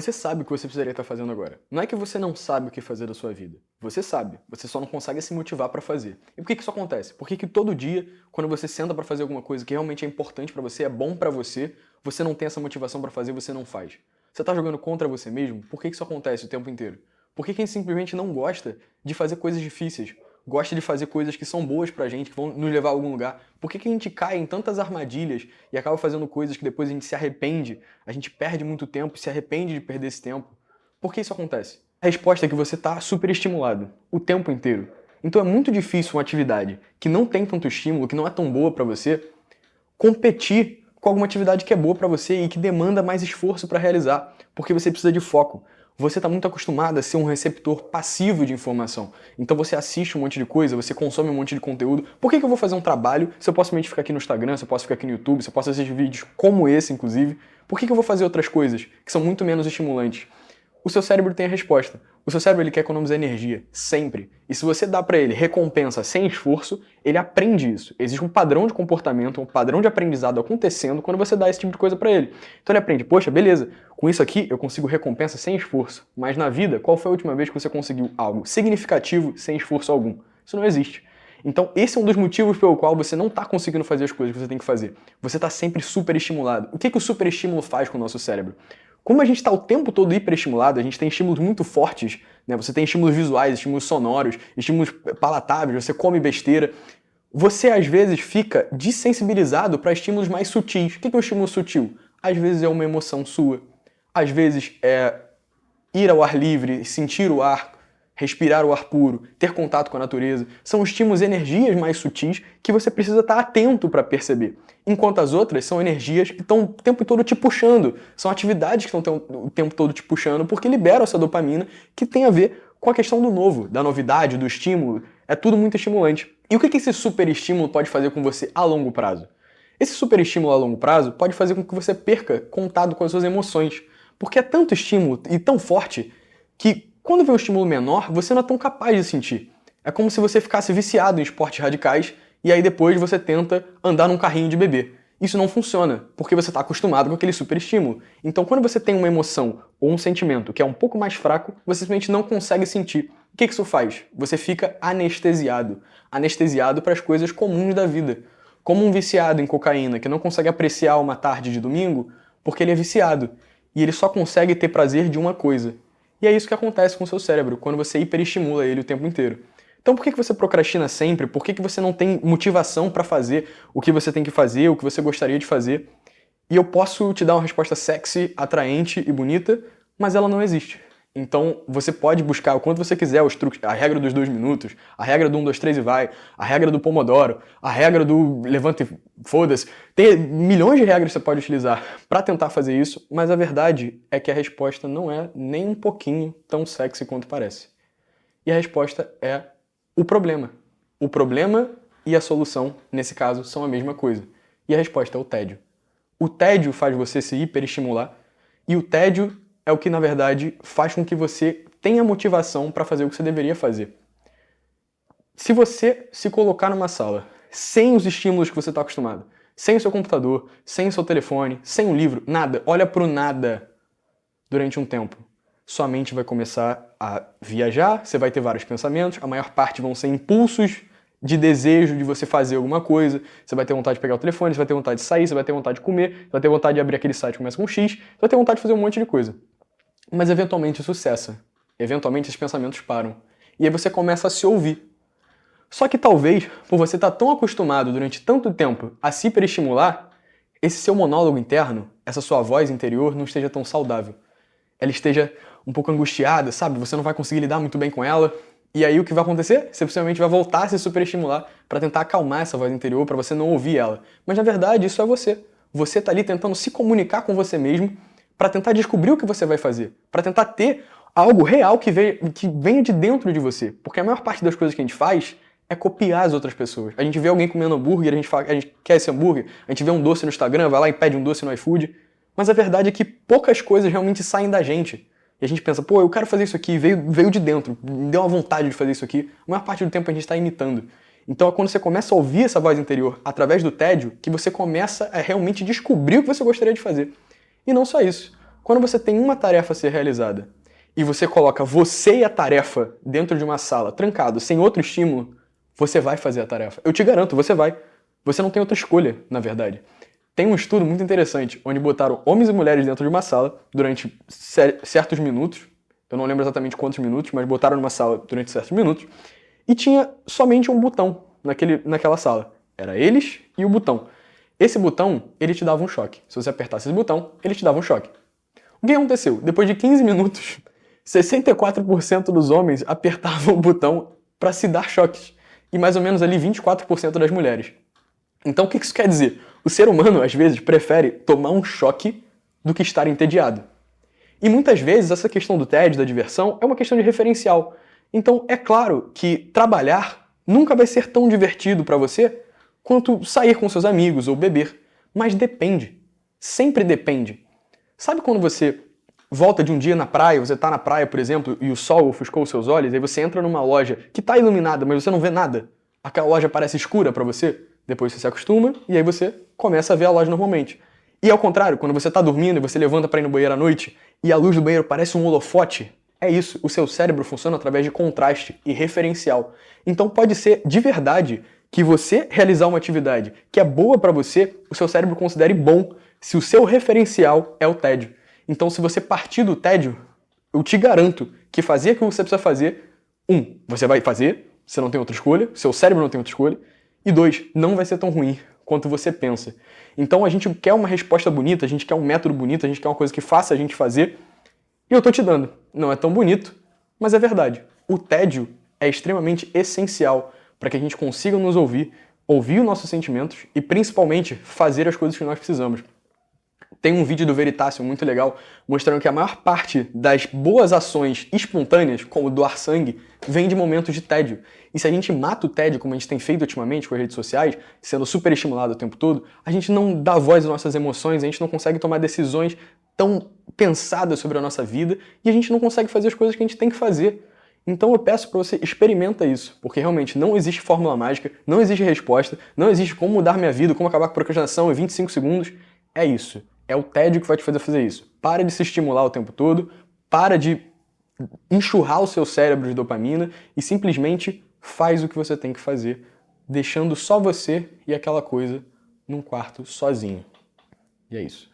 Você sabe o que você precisaria estar fazendo agora. Não é que você não sabe o que fazer da sua vida. Você sabe, você só não consegue se motivar para fazer. E por que isso acontece? Por que todo dia, quando você senta para fazer alguma coisa que realmente é importante para você, é bom para você, você não tem essa motivação para fazer, você não faz? Você tá jogando contra você mesmo? Por que isso acontece o tempo inteiro? Por que quem simplesmente não gosta de fazer coisas difíceis? Gosta de fazer coisas que são boas pra gente, que vão nos levar a algum lugar? Por que a gente cai em tantas armadilhas e acaba fazendo coisas que depois a gente se arrepende, a gente perde muito tempo e se arrepende de perder esse tempo? Por que isso acontece? A resposta é que você está superestimulado o tempo inteiro. Então é muito difícil uma atividade que não tem tanto estímulo, que não é tão boa pra você, competir com alguma atividade que é boa pra você e que demanda mais esforço pra realizar, porque você precisa de foco. Você está muito acostumado a ser um receptor passivo de informação. Então você assiste um monte de coisa, você consome um monte de conteúdo. Por que eu vou fazer um trabalho se eu posso simplesmente ficar aqui no Instagram, se eu posso ficar aqui no YouTube, se eu posso assistir vídeos como esse, inclusive? Por que eu vou fazer outras coisas que são muito menos estimulantes? O seu cérebro tem a resposta. O seu cérebro ele quer economizar energia, sempre. E se você dá para ele recompensa sem esforço, ele aprende isso. Existe um padrão de comportamento, um padrão de aprendizado acontecendo quando você dá esse tipo de coisa para ele. Então ele aprende, poxa, beleza, com isso aqui eu consigo recompensa sem esforço. Mas na vida, qual foi a última vez que você conseguiu algo significativo sem esforço algum? Isso não existe. Então esse é um dos motivos pelo qual você não está conseguindo fazer as coisas que você tem que fazer. Você está sempre superestimulado. O que o superestímulo faz com o nosso cérebro? Como a gente está o tempo todo hiperestimulado, a gente tem estímulos muito fortes, né? Você tem estímulos visuais, estímulos sonoros, estímulos palatáveis, você come besteira. Você às vezes fica desensibilizado para estímulos mais sutis. O que é um estímulo sutil? Às vezes é uma emoção sua, às vezes é ir ao ar livre, sentir o ar, respirar o ar puro, ter contato com a natureza. São estímulos, energias mais sutis que você precisa estar atento para perceber. Enquanto as outras são energias que estão o tempo todo te puxando. São atividades que estão o tempo todo te puxando porque liberam essa dopamina que tem a ver com a questão do novo, da novidade, do estímulo. É tudo muito estimulante. E o que esse superestímulo pode fazer com você a longo prazo? Esse superestímulo a longo prazo pode fazer com que você perca contato com as suas emoções. Porque é tanto estímulo e tão forte que quando vem um estímulo menor, você não é tão capaz de sentir. É como se você ficasse viciado em esportes radicais e aí depois você tenta andar num carrinho de bebê. Isso não funciona, porque você está acostumado com aquele superestímulo. Então quando você tem uma emoção ou um sentimento que é um pouco mais fraco, você simplesmente não consegue sentir. O que isso faz? Você fica anestesiado. Anestesiado para as coisas comuns da vida. Como um viciado em cocaína que não consegue apreciar uma tarde de domingo porque ele é viciado. E ele só consegue ter prazer de uma coisa. E é isso que acontece com o seu cérebro, quando você hiperestimula ele o tempo inteiro. Então por que você procrastina sempre? Por que você não tem motivação para fazer o que você tem que fazer, o que você gostaria de fazer? E eu posso te dar uma resposta sexy, atraente e bonita, mas ela não existe. Então você pode buscar o quanto você quiser os truques, a regra dos 2 minutos, a regra do 1, 2, 3 e vai, a regra do Pomodoro, a regra do levanta e foda-se. Tem milhões de regras que você pode utilizar para tentar fazer isso, mas a verdade é que a resposta não é nem um pouquinho tão sexy quanto parece. E a resposta é o problema. O problema e a solução, nesse caso, são a mesma coisa. E a resposta é o tédio. O tédio faz você se hiperestimular e o tédio é o que, na verdade, faz com que você tenha motivação para fazer o que você deveria fazer. Se você se colocar numa sala sem os estímulos que você está acostumado, sem o seu computador, sem o seu telefone, sem um livro, nada, olha pro nada durante um tempo, sua mente vai começar a viajar, você vai ter vários pensamentos, a maior parte vão ser impulsos de desejo de você fazer alguma coisa, você vai ter vontade de pegar o telefone, você vai ter vontade de sair, você vai ter vontade de comer, você vai ter vontade de abrir aquele site que começa com X, você vai ter vontade de fazer um monte de coisa. Mas eventualmente isso cessa. Eventualmente esses pensamentos param. E aí você começa a se ouvir. Só que talvez, por você estar tão acostumado durante tanto tempo a se hiperestimular, esse seu monólogo interno, essa sua voz interior não esteja tão saudável. Ela esteja um pouco angustiada, sabe? Você não vai conseguir lidar muito bem com ela. E aí o que vai acontecer? Você possivelmente vai voltar a se superestimular para tentar acalmar essa voz interior, para você não ouvir ela. Mas na verdade isso é você. Você está ali tentando se comunicar com você mesmo para tentar descobrir o que você vai fazer, para tentar ter algo real que venha de dentro de você. Porque a maior parte das coisas que a gente faz é copiar as outras pessoas. A gente vê alguém comendo hambúrguer, a gente quer esse hambúrguer, a gente vê um doce no Instagram, vai lá e pede um doce no iFood, mas a verdade é que poucas coisas realmente saem da gente. E a gente pensa, pô, eu quero fazer isso aqui, veio de dentro, me deu uma vontade de fazer isso aqui. A maior parte do tempo a gente está imitando. Então é quando você começa a ouvir essa voz interior através do tédio que você começa a realmente descobrir o que você gostaria de fazer. E não só isso. Quando você tem uma tarefa a ser realizada e você coloca você e a tarefa dentro de uma sala, trancado, sem outro estímulo, você vai fazer a tarefa. Eu te garanto, você vai. Você não tem outra escolha, na verdade. Tem um estudo muito interessante, onde botaram homens e mulheres dentro de uma sala durante certos minutos, eu não lembro exatamente quantos minutos, mas botaram numa sala durante certos minutos, e tinha somente um botão naquela sala. Era eles e o botão. Esse botão, ele te dava um choque. Se você apertasse esse botão, ele te dava um choque. O que aconteceu? Depois de 15 minutos, 64% dos homens apertavam o botão para se dar choques. E mais ou menos ali 24% das mulheres. Então o que isso quer dizer? O ser humano, às vezes, prefere tomar um choque do que estar entediado. E muitas vezes essa questão do tédio, da diversão, é uma questão de referencial. Então é claro que trabalhar nunca vai ser tão divertido para você quanto sair com seus amigos ou beber. Mas depende. Sempre depende. Sabe quando você volta de um dia na praia, você tá na praia, por exemplo, e o sol ofuscou os seus olhos, aí você entra numa loja que tá iluminada, mas você não vê nada. Aquela loja parece escura para você. Depois você se acostuma e aí você começa a ver a loja normalmente. E ao contrário, quando você tá dormindo e você levanta para ir no banheiro à noite e a luz do banheiro parece um holofote, é isso, o seu cérebro funciona através de contraste e referencial. Então pode ser de verdade que você realizar uma atividade que é boa para você, o seu cérebro considere bom se o seu referencial é o tédio. Então se você partir do tédio, eu te garanto que fazer aquilo que você precisa fazer, você vai fazer, você não tem outra escolha, seu cérebro não tem outra escolha, e 2, não vai ser tão ruim quanto você pensa. Então a gente quer uma resposta bonita, a gente quer um método bonito, a gente quer uma coisa que faça a gente fazer, e eu tô te dando. Não é tão bonito, mas é verdade. O tédio é extremamente essencial para que a gente consiga nos ouvir os nossos sentimentos e principalmente fazer as coisas que nós precisamos. Tem um vídeo do Veritasium muito legal mostrando que a maior parte das boas ações espontâneas, como doar sangue, vem de momentos de tédio. E se a gente mata o tédio, como a gente tem feito ultimamente com as redes sociais, sendo super estimulado o tempo todo, a gente não dá voz às nossas emoções, a gente não consegue tomar decisões tão pensadas sobre a nossa vida e a gente não consegue fazer as coisas que a gente tem que fazer. Então eu peço para você, experimenta isso, porque realmente não existe fórmula mágica, não existe resposta, não existe como mudar minha vida, como acabar com a procrastinação em 25 segundos. É isso. É o tédio que vai te fazer isso. Para de se estimular o tempo todo, para de enxurrar o seu cérebro de dopamina e simplesmente faz o que você tem que fazer, deixando só você e aquela coisa num quarto sozinho. E é isso.